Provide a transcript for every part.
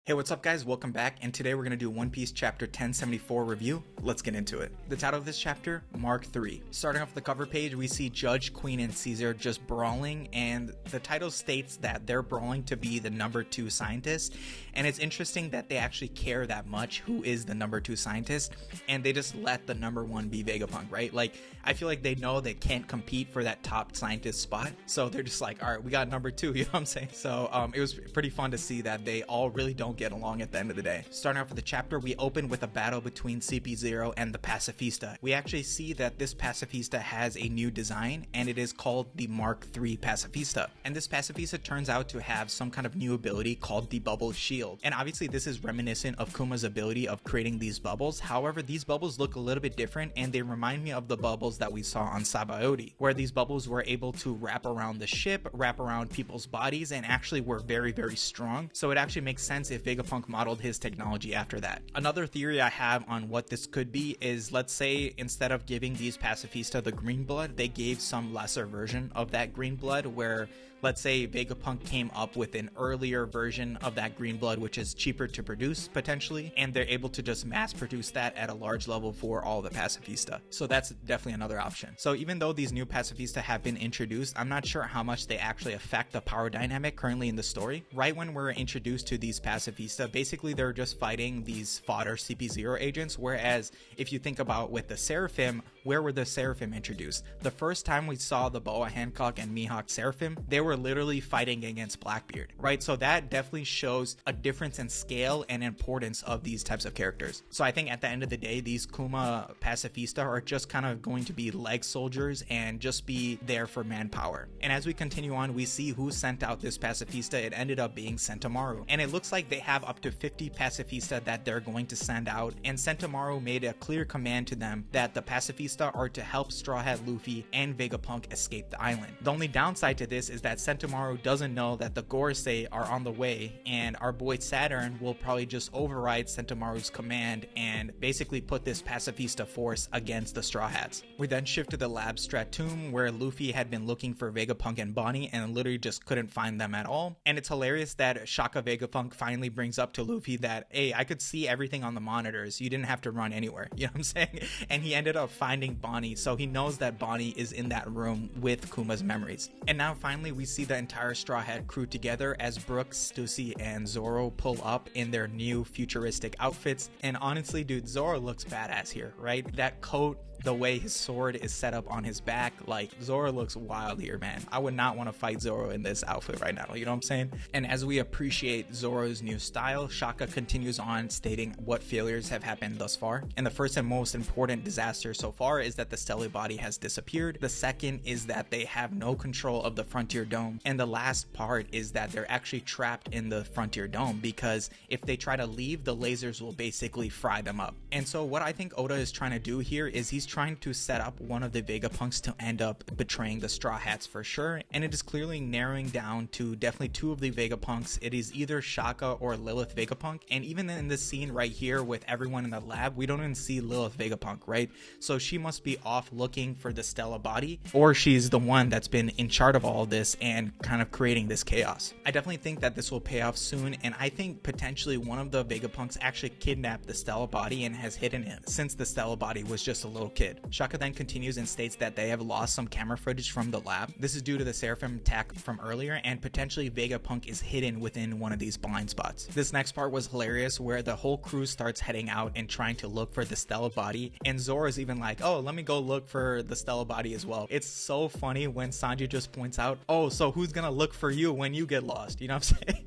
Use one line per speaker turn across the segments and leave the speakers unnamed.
Hey, what's up guys? Welcome back, and today we're going to do One Piece chapter 1074 review. Let's get into it. The title of this chapter, Mark III. Starting off the cover page, we see Judge, Queen, and Caesar just brawling, and the title states that they're brawling to be the number 2 scientist, and it's interesting that they actually care that much who is the number 2 scientist, and they just let the number 1 be Vegapunk, right? Like, I feel like they know they can't compete for that top scientist spot, so they're just like, alright, we got number 2, you know what I'm saying? So, it was pretty fun to see that they all really don't get along at the end of the day. Starting off with the chapter, we open with a battle between CP0 and the Pacifista. We actually see that this Pacifista has a new design, and it is called the Mark III Pacifista. And this Pacifista turns out to have some kind of new ability called the Bubble Shield. And obviously this is reminiscent of Kuma's ability of creating these bubbles. However, these bubbles look a little bit different, and they remind me of the bubbles that we saw on Sabaody, where these bubbles were able to wrap around the ship, wrap around people's bodies, and actually were very, very strong. So it actually makes sense if Vegapunk modeled his technology after that. Another theory I have on what this could be is, let's say instead of giving these Pacifista the green blood, they gave some lesser version of that green blood, where let's say Vegapunk came up with an earlier version of that green blood, which is cheaper to produce potentially, and they're able to just mass produce that at a large level for all the Pacifista. So that's definitely another option. So even though these new Pacifista have been introduced, I'm not sure how much they actually affect the power dynamic currently in the story. Right when we're introduced to these Pacifista, basically they're just fighting these fodder CP0 agents, whereas if you think about with the Seraphim, where were the Seraphim introduced? The first time we saw the Boa Hancock and Mihawk Seraphim, they were literally fighting against Blackbeard, right? So that definitely shows a difference in scale and importance of these types of characters. So I think at the end of the day, these Kuma Pacifista are just kind of going to be leg soldiers and just be there for manpower. And as we continue on, we see who sent out this Pacifista. It ended up being Sentomaru. And it looks like they have up to 50 Pacifista that they're going to send out. And Sentomaru made a clear command to them that the Pacifista are to help Straw Hat Luffy and Vegapunk escape the island. The only downside to this is that Sentomaru doesn't know that the Gorosei are on the way, and our boy Saturn will probably just override Sentomaru's command and basically put this Pacifista force against the Straw Hats. We then shift to the lab Stratum, where Luffy had been looking for Vegapunk and Bonnie and literally just couldn't find them at all. And it's hilarious that Shaka Vegapunk finally brings up to Luffy that, hey, I could see everything on the monitors, you didn't have to run anywhere, you know what I'm saying? And he ended up finding Bonnie, so he knows that Bonnie is in that room with Kuma's memories. And now finally we see the entire Straw Hat crew together as Brooks, Stussy, and Zoro pull up in their new futuristic outfits. And honestly, dude, Zoro looks badass here, right? That coat, the way his sword is set up on his back, like, Zoro looks wild here, man. I would not want to fight Zoro in this outfit right now, you know what I'm saying? And as we appreciate Zoro's new style, Shaka continues on stating what failures have happened thus far. And the first and most important disaster so far is that the stellar body has disappeared. The second is that they have no control of the Frontier Dome. And the last part is that they're actually trapped in the Frontier Dome, because if they try to leave, the lasers will basically fry them up. And so what I think Oda is trying to do here is he's trying to set up one of the Vegapunks to end up betraying the Straw Hats for sure, and it is clearly narrowing down to definitely 2 of the Vegapunks. It is either Shaka or Lilith Vegapunk, and even in this scene right here with everyone in the lab, we don't even see Lilith Vegapunk, right? So she must be off looking for the Stella body, or she's the one that's been in charge of all of this and kind of creating this chaos. I definitely think that this will pay off soon, and I think potentially one of the Vegapunks actually kidnapped the Stella body and has hidden it, since the Stella body was just a little kid. Shaka then continues and states that they have lost some camera footage from the lab. This is due to the Seraphim attack from earlier, and potentially Vegapunk is hidden within one of these blind spots. This next part was hilarious, where the whole crew starts heading out and trying to look for the Stella body, and Zoro's even like, oh, let me go look for the Stella body as well. It's so funny when Sanji just points out, oh, so who's gonna look for you when you get lost, you know what I'm saying?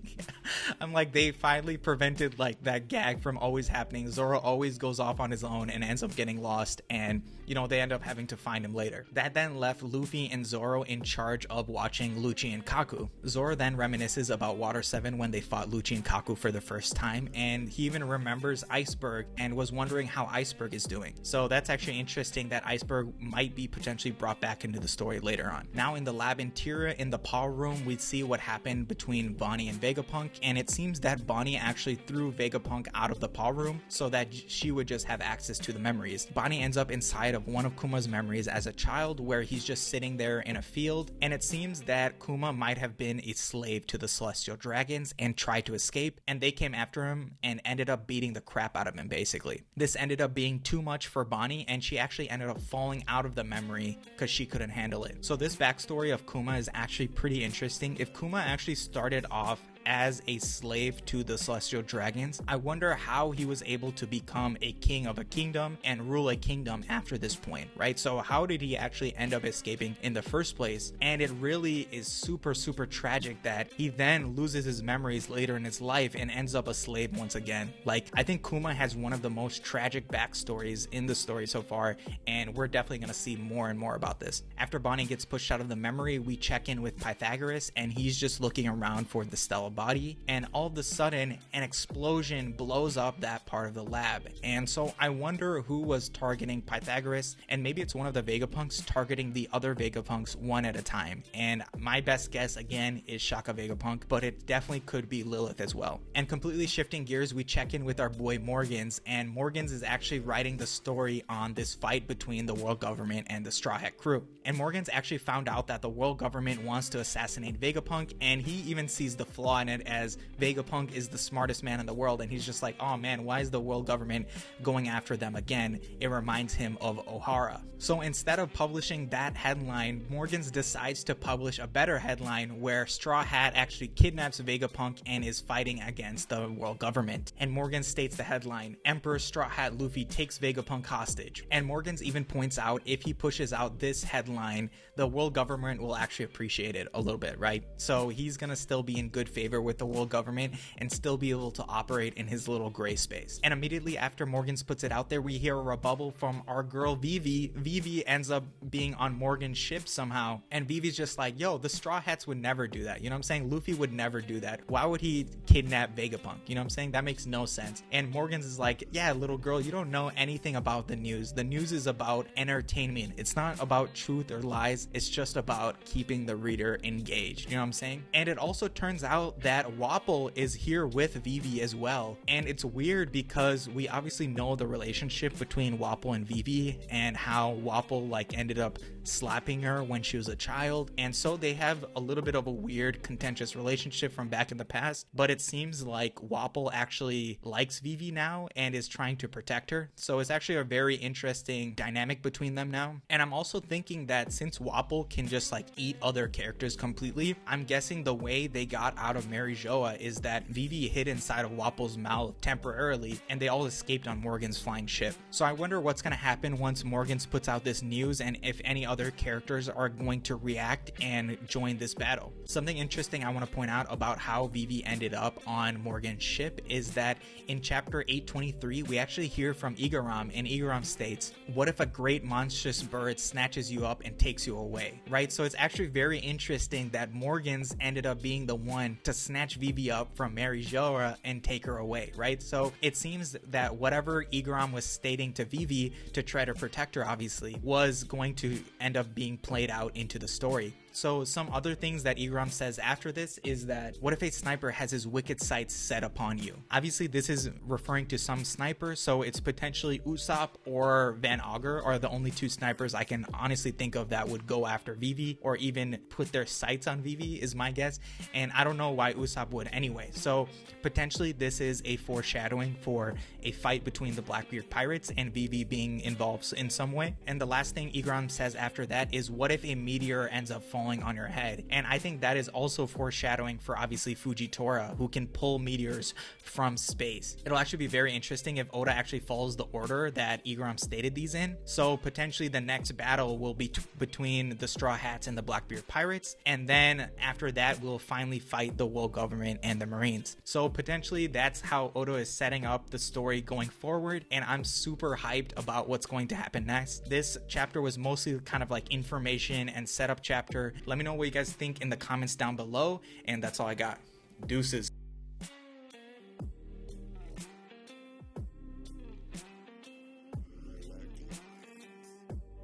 I'm like, they finally prevented like that gag from always happening. Zoro always goes off on his own and ends up getting lost, and you know, they end up having to find him later. That then left Luffy and Zoro in charge of watching Lucci and Kaku. Zoro then reminisces about Water 7 when they fought Lucci and Kaku for the first time, and he even remembers Iceberg and was wondering how Iceberg is doing. So that's actually interesting that Iceberg might be potentially brought back into the story later on. Now in the lab interior in the power room, we see what happened between Bonnie and Vegapunk, and it seems that Bonnie actually threw Vegapunk out of the Paw Room so that she would just have access to the memories. Bonnie ends up inside of one of Kuma's memories as a child, where he's just sitting there in a field, and it seems that Kuma might have been a slave to the Celestial Dragons and tried to escape, and they came after him and ended up beating the crap out of him, basically. This ended up being too much for Bonnie, and she actually ended up falling out of the memory because she couldn't handle it. So this backstory of Kuma is actually pretty interesting. If Kuma actually started off as a slave to the Celestial Dragons, I wonder how he was able to become a king of a kingdom and rule a kingdom after this point, right? So how did he actually end up escaping in the first place? And it really is super tragic that he then loses his memories later in his life and ends up a slave once again. Like, I think Kuma has one of the most tragic backstories in the story so far, and we're definitely going to see more and more about this. After Bonnie gets pushed out of the memory, we check in with Pythagoras, and he's just looking around for the Stella body, and all of a sudden an explosion blows up that part of the lab. And so I wonder who was targeting Pythagoras, and maybe it's one of the Vegapunks targeting the other Vegapunks one at a time. And my best guess again is Shaka Vegapunk, but it definitely could be Lilith as well. And completely shifting gears, we check in with our boy Morgans, and Morgans is actually writing the story on this fight between the world government and the Straw Hat crew. And Morgans actually found out that the world government wants to assassinate Vegapunk, and he even sees the flaw in it, as Vegapunk is the smartest man in the world, and he's just like, oh man, why is the world government going after them again? It reminds him of Ohara. So instead of publishing that headline, Morgans decides to publish a better headline where Straw Hat actually kidnaps Vegapunk and is fighting against the world government. And Morgans states the headline, Emperor Straw Hat Luffy takes Vegapunk hostage. And Morgans even points out if he pushes out this headline, the world government will actually appreciate it a little bit, right? So he's gonna still be in good favor with the world government and still be able to operate in his little gray space. And immediately after Morgans puts it out there, we hear a rebuttal from our girl Vivi. Vivi ends up being on Morgan's ship somehow, and Vivi's just like, yo, the Straw Hats would never do that. You know what I'm saying? Luffy would never do that. Why would he kidnap Vegapunk? You know what I'm saying? That makes no sense. And Morgans is like, yeah, little girl, you don't know anything about the news. The news is about entertainment. It's not about truth or lies. It's just about keeping the reader engaged. You know what I'm saying? And it also turns out that Wapol is here with Vivi as well. And it's weird because we obviously know the relationship between Wapol and Vivi and how Wapol like ended up slapping her when she was a child. And so they have a little bit of a weird contentious relationship from back in the past, but it seems like Wapol actually likes Vivi now and is trying to protect her. So it's actually a very interesting dynamic between them now. And I'm also thinking that since Wapol can just like eat other characters completely, I'm guessing the way they got out of Mary Joa is that Vivi hid inside of Wapol's mouth temporarily and they all escaped on Morgan's flying ship. So I wonder what's going to happen once Morgans puts out this news and if any other characters are going to react and join this battle. Something interesting I want to point out about how Vivi ended up on Morgan's ship is that in chapter 823 we actually hear from Igaram, and Igaram states, what if a great monstrous bird snatches you up and takes you away, right? So it's actually very interesting that Morgans ended up being the one to snatch Vivi up from Mary Joa and take her away, right? So it seems that whatever Igaram was stating to Vivi to try to protect her, obviously, was going to end up being played out into the story. So some other things that Igaram says after this is that, what if a sniper has his wicked sights set upon you? Obviously this is referring to some sniper, so it's potentially Usopp or Van Augur are the only two snipers I can honestly think of that would go after Vivi or even put their sights on Vivi is my guess, and I don't know why Usopp would anyway. So potentially this is a foreshadowing for a fight between the Blackbeard pirates and Vivi being involved in some way. And the last thing Igaram says after that is, what if a meteor ends up falling on your head? And I think that is also foreshadowing for obviously Fujitora, who can pull meteors from space. It'll actually be very interesting if Oda actually follows the order that Igaram stated these in. So potentially the next battle will be between the Straw Hats and the Blackbeard pirates, and then after that we'll finally fight the world government and the Marines. So potentially that's how Oda is setting up the story going forward, and I'm super hyped about what's going to happen next. This chapter was mostly kind of like information and setup chapter. Let me know what you guys think in the comments down below, and that's all I got. Deuces.